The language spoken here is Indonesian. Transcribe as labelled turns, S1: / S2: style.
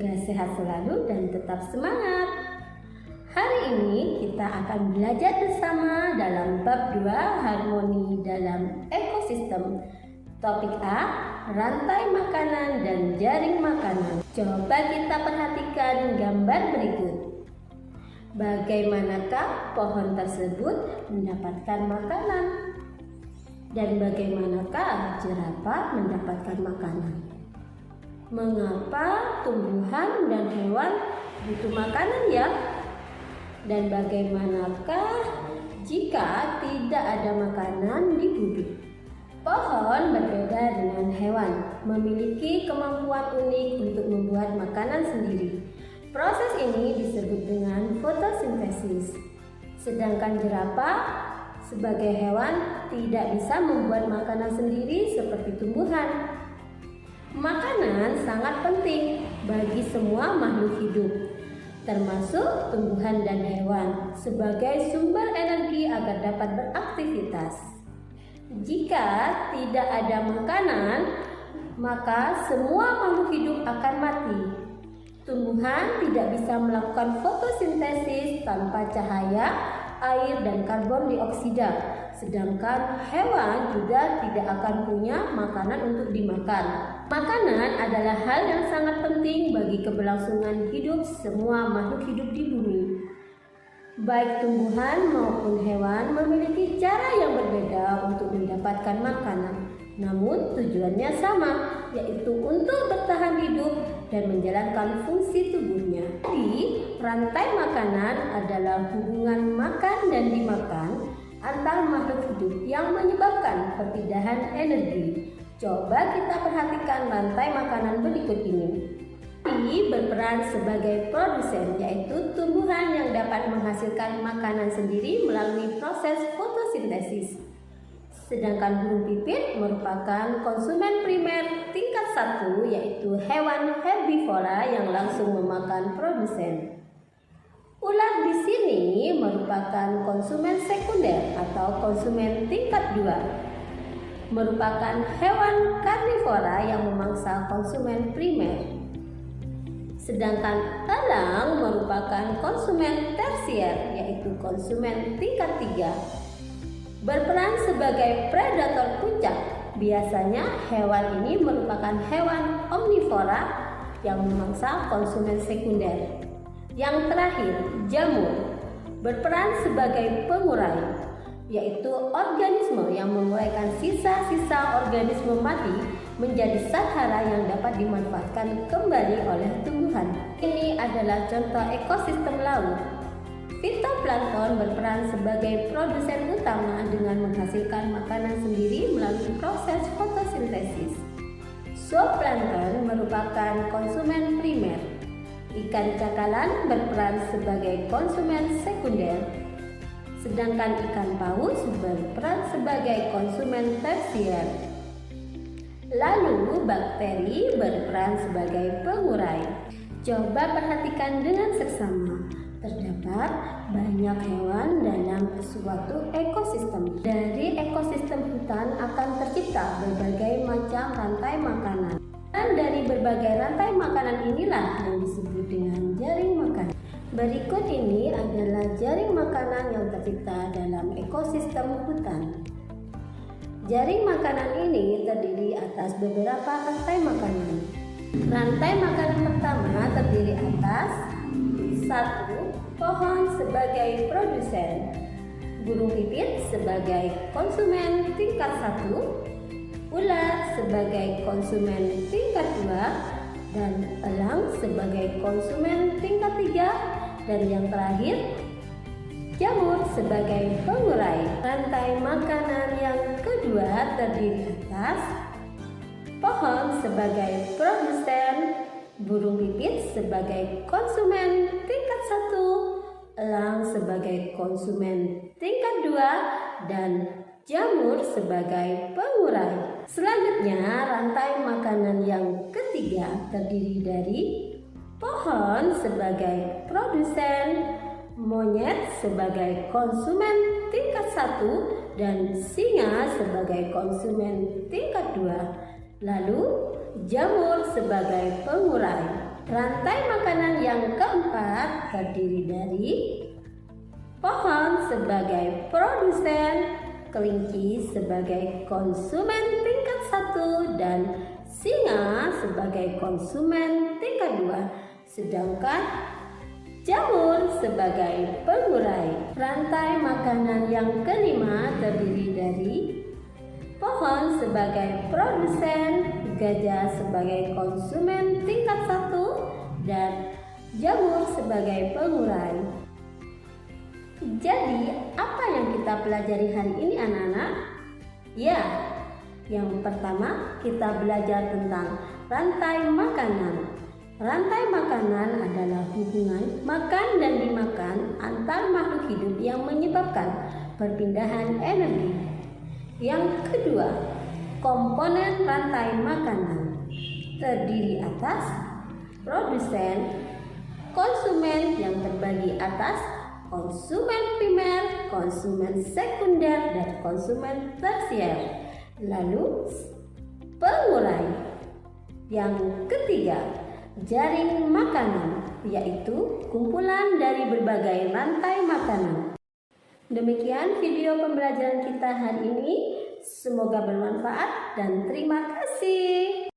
S1: Semoga sehat selalu dan tetap semangat. Hari ini kita akan belajar bersama dalam bab 2 harmoni dalam ekosistem. Topik A, rantai makanan dan jaring makanan. Coba kita perhatikan gambar berikut. Bagaimanakah pohon tersebut mendapatkan makanan? Dan bagaimanakah jerapah mendapatkan makanan? Mengapa tumbuhan dan hewan butuh makanan ya? Dan bagaimanakah jika tidak ada makanan di bumi? Pohon berbeda dengan hewan, memiliki kemampuan unik untuk membuat makanan sendiri. Proses ini disebut dengan fotosintesis. Sedangkan jerapah sebagai hewan tidak bisa membuat makanan sendiri seperti tumbuhan. Makanan sangat penting bagi semua makhluk hidup, termasuk tumbuhan dan hewan, sebagai sumber energi agar dapat beraktivitas. Jika tidak ada makanan, maka semua makhluk hidup akan mati. Tumbuhan tidak bisa melakukan fotosintesis tanpa cahaya, air, dan karbon dioksida. Sedangkan hewan juga tidak akan punya makanan untuk dimakan. Makanan adalah hal yang sangat penting bagi keberlangsungan hidup semua makhluk hidup di bumi. Baik tumbuhan maupun hewan memiliki cara yang berbeda untuk mendapatkan makanan. Namun tujuannya sama, yaitu untuk bertahan hidup dan menjalankan fungsi tubuhnya. Jadi, rantai makanan adalah hubungan makan dan dimakan antar makhluk hidup yang menyebabkan perpindahan energi. Coba kita perhatikan rantai makanan berikut ini. Ini berperan sebagai produsen, yaitu tumbuhan yang dapat menghasilkan makanan sendiri melalui proses fotosintesis. Sedangkan burung pipit merupakan konsumen primer tingkat 1, yaitu hewan herbivora yang langsung memakan produsen. Ular di sini merupakan konsumen sekunder atau konsumen tingkat 2. Merupakan hewan karnivora yang memangsa konsumen primer. Sedangkan elang merupakan konsumen tersier, yaitu konsumen tingkat 3. Berperan sebagai predator puncak. Biasanya hewan ini merupakan hewan omnivora yang memangsa konsumen sekunder. Yang terakhir, jamur berperan sebagai pengurai, yaitu organisme yang menguraikan sisa-sisa organisme mati menjadi zat hara yang dapat dimanfaatkan kembali oleh tumbuhan. Ini adalah contoh ekosistem laut. Fitoplankton berperan sebagai produsen utama dengan menghasilkan makanan sendiri melalui proses fotosintesis. Zooplankton merupakan konsumen primer. Ikan cakalang berperan sebagai konsumen sekunder. Sedangkan ikan paus berperan sebagai konsumen tersier. Lalu bakteri berperan sebagai pengurai. Coba perhatikan dengan seksama. Terdapat banyak hewan dalam suatu ekosistem. Dari ekosistem hutan akan tercipta berbagai macam rantai makanan. Dan dari berbagai rantai makanan inilah yang disebut dengan jaring makanan. Berikut ini adalah jaring makanan yang tercipta dalam ekosistem hutan. Jaring makanan ini terdiri atas beberapa rantai makanan. Rantai makanan pertama terdiri atas 1. Pohon sebagai produsen, burung pipit sebagai konsumen tingkat 1, ular sebagai konsumen tingkat 2, dan elang sebagai konsumen tingkat 3, dan yang terakhir, jamur sebagai pengurai. Rantai makanan yang kedua terdiri atas pohon sebagai produsen, burung pipit sebagai konsumen tingkat 1, elang sebagai konsumen tingkat 2, dan jamur sebagai pengurai. Selanjutnya, rantai makanan yang ketiga terdiri dari pohon sebagai produsen, monyet sebagai konsumen tingkat 1, dan singa sebagai konsumen tingkat 2. Lalu jamur sebagai pengurai. Rantai makanan yang keempat terdiri dari pohon sebagai produsen, kelinci sebagai konsumen tingkat 1, dan singa sebagai konsumen tingkat 2, sedangkan jamur sebagai pengurai. Rantai makanan yang kelima terdiri dari pohon sebagai produsen, gajah sebagai konsumen tingkat 1, dan jamur sebagai pengurai. Jadi, apa yang kita pelajari hari ini anak-anak? Ya, yang pertama kita belajar tentang rantai makanan. Rantai makanan adalah hubungan makan dan dimakan antar makhluk hidup yang menyebabkan perpindahan energi. Yang kedua, komponen rantai makanan terdiri atas produsen, konsumen yang terbagi atas konsumen primer, konsumen sekunder, dan konsumen tersier. Lalu pengurai. Yang ketiga, jaring makanan, yaitu kumpulan dari berbagai rantai makanan. Demikian video pembelajaran kita hari ini. Semoga bermanfaat dan terima kasih.